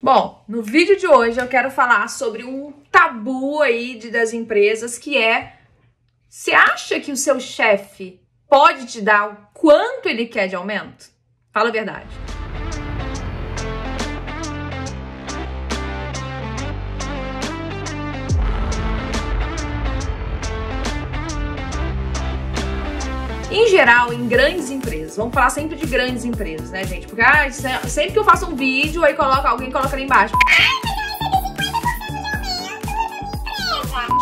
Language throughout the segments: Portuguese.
Bom, no vídeo de hoje eu quero falar sobre um tabu aí das empresas, que é: você acha que o seu chefe pode te dar o quanto ele quer de aumento? Fala a verdade. Em geral, em grandes empresas, vamos falar sempre de grandes empresas, né, gente? Porque sempre que eu faço um vídeo, aí alguém coloca ali embaixo: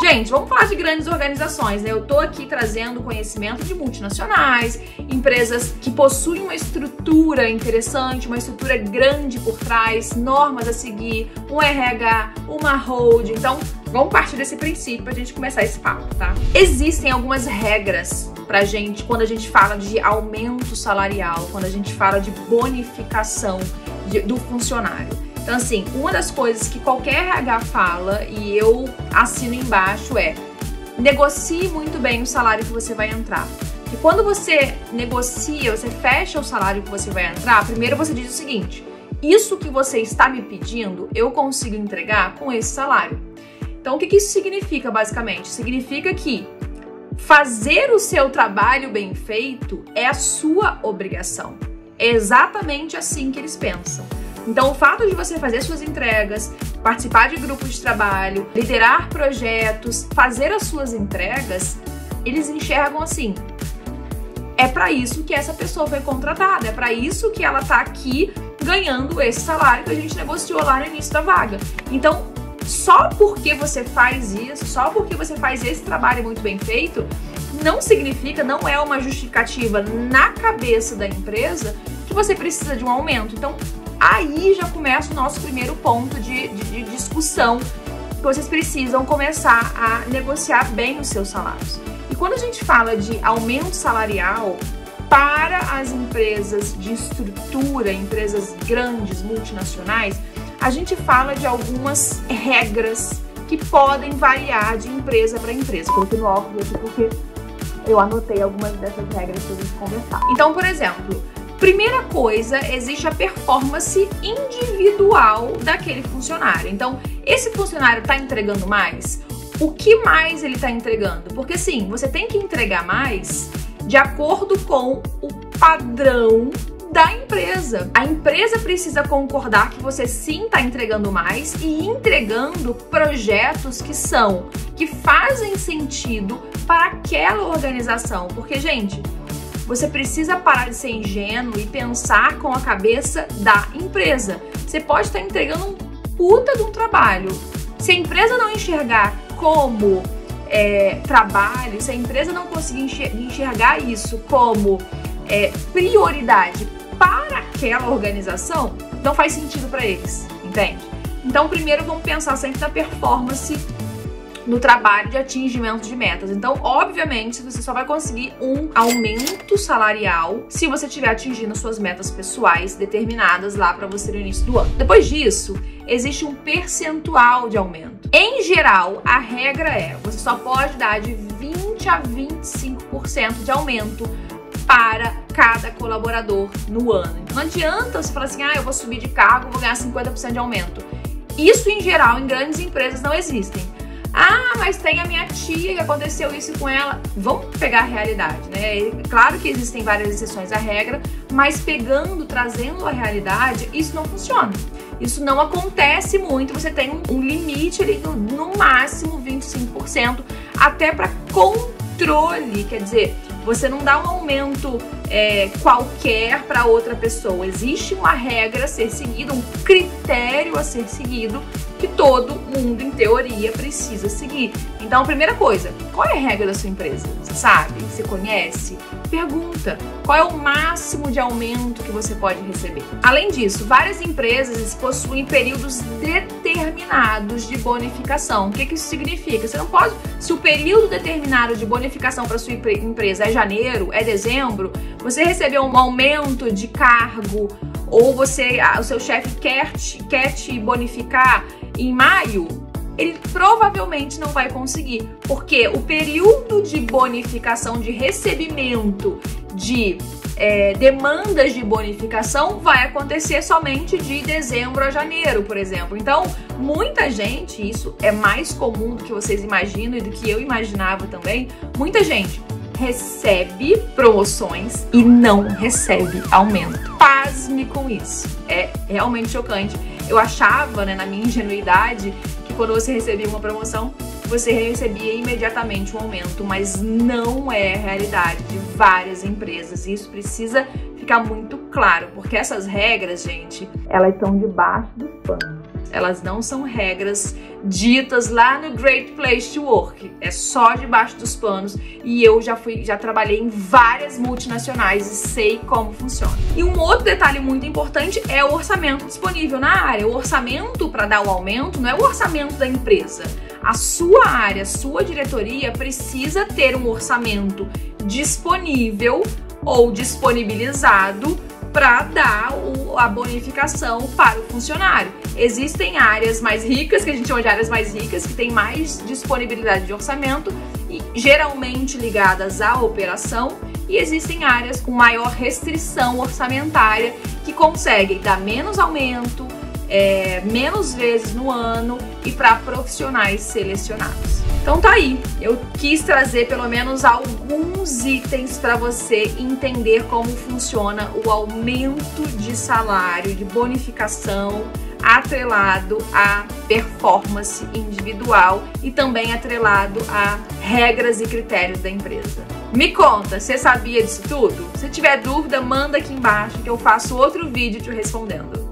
gente, vamos falar de grandes organizações, né? Eu tô aqui trazendo conhecimento de multinacionais, empresas que possuem uma estrutura interessante, uma estrutura grande por trás, normas a seguir, um RH, uma hold. Então, vamos partir desse princípio pra gente começar esse papo, tá? Existem algumas regras pra gente quando a gente fala de aumento salarial, quando a gente fala de bonificação do funcionário. Então, assim, uma das coisas que qualquer RH fala, e eu assino embaixo, é: negocie muito bem o salário que você vai entrar. E quando você negocia, você fecha o salário que você vai entrar, primeiro você diz o seguinte: isso que você está me pedindo, eu consigo entregar com esse salário. Então, o que isso significa, basicamente? Significa que fazer o seu trabalho bem feito é a sua obrigação. É exatamente assim que eles pensam. Então, o fato de você fazer suas entregas, participar de grupos de trabalho, liderar projetos, fazer as suas entregas, eles enxergam assim: é para isso que essa pessoa foi contratada, é para isso que ela tá aqui ganhando esse salário que a gente negociou lá no início da vaga. Então, só porque você faz isso, só porque você faz esse trabalho muito bem feito, não significa, não é uma justificativa na cabeça da empresa que você precisa de um aumento. Então, aí já começa o nosso primeiro ponto de discussão, que vocês precisam começar a negociar bem os seus salários. E quando a gente fala de aumento salarial para as empresas de estrutura, empresas grandes, multinacionais, a gente fala de algumas regras que podem variar de empresa para empresa. Coloquei no óculos aqui porque eu anotei algumas dessas regras para a gente conversar. Então, por exemplo, primeira coisa, existe a performance individual daquele funcionário. Então, esse funcionário está entregando mais? O que mais ele está entregando? Porque sim, você tem que entregar mais de acordo com o padrão da empresa. A empresa precisa concordar que você sim está entregando mais e entregando projetos que fazem sentido para aquela organização. Porque, gente, você precisa parar de ser ingênuo e pensar com a cabeça da empresa. Você pode estar entregando um puta de um trabalho. Se a empresa não enxergar como trabalho, se a empresa não conseguir enxergar isso como prioridade para aquela organização, não faz sentido para eles, entende? Então, primeiro vamos pensar sempre na performance no trabalho de atingimento de metas. Então, obviamente, você só vai conseguir um aumento salarial se você estiver atingindo suas metas pessoais determinadas lá para você no início do ano. Depois disso, existe um percentual de aumento. Em geral, a regra é: você só pode dar de 20 a 25% de aumento para cada colaborador no ano. Então, não adianta você falar assim: eu vou subir de cargo, vou ganhar 50% de aumento. Isso, em geral, em grandes empresas não existem. Mas tem a minha tia que aconteceu isso com ela. Vamos pegar a realidade, né? Claro que existem várias exceções à regra, mas trazendo a realidade, isso não funciona. Isso não acontece muito. Você tem um limite ali no máximo 25%, até para controle. Quer dizer, você não dá um aumento qualquer para outra pessoa. Existe uma regra a ser seguida, um critério a ser seguido, que todo mundo, em teoria, precisa seguir. Então, a primeira coisa: qual é a regra da sua empresa? Você sabe? Você conhece? Pergunta: qual é o máximo de aumento que você pode receber? Além disso, várias empresas possuem períodos determinados de bonificação. O que isso significa? Você não pode, se o período determinado de bonificação para sua empresa é janeiro, é dezembro, você recebeu um aumento de cargo, ou o seu chefe quer te bonificar em maio, ele provavelmente não vai conseguir, porque o período de bonificação, de recebimento de demandas de bonificação vai acontecer somente de dezembro a janeiro, por exemplo. Então, muita gente, isso é mais comum do que vocês imaginam e do que eu imaginava também, muita gente recebe promoções e não recebe aumento. Pasme com isso. É realmente chocante. Eu achava, né, na minha ingenuidade, que quando você recebia uma promoção, você recebia imediatamente um aumento, mas não é a realidade de várias empresas. E isso precisa ficar muito claro, porque essas regras, gente, elas estão debaixo dos panos. Elas não são regras ditas lá no Great Place to Work. É só debaixo dos panos. E eu já trabalhei em várias multinacionais e sei como funciona. E um outro detalhe muito importante é o orçamento disponível na área. O orçamento para dar o aumento não é o orçamento da empresa. A sua área, a sua diretoria precisa ter um orçamento disponível ou disponibilizado para dar a bonificação para o funcionário. Existem áreas mais ricas, que a gente chama de áreas mais ricas, que têm mais disponibilidade de orçamento e geralmente ligadas à operação, e existem áreas com maior restrição orçamentária que conseguem dar menos aumento, menos vezes no ano e para profissionais selecionados. Então tá aí, eu quis trazer pelo menos alguns itens para você entender como funciona o aumento de salário, de bonificação, atrelado à performance individual e também atrelado a regras e critérios da empresa. Me conta, você sabia disso tudo? Se tiver dúvida, manda aqui embaixo que eu faço outro vídeo te respondendo.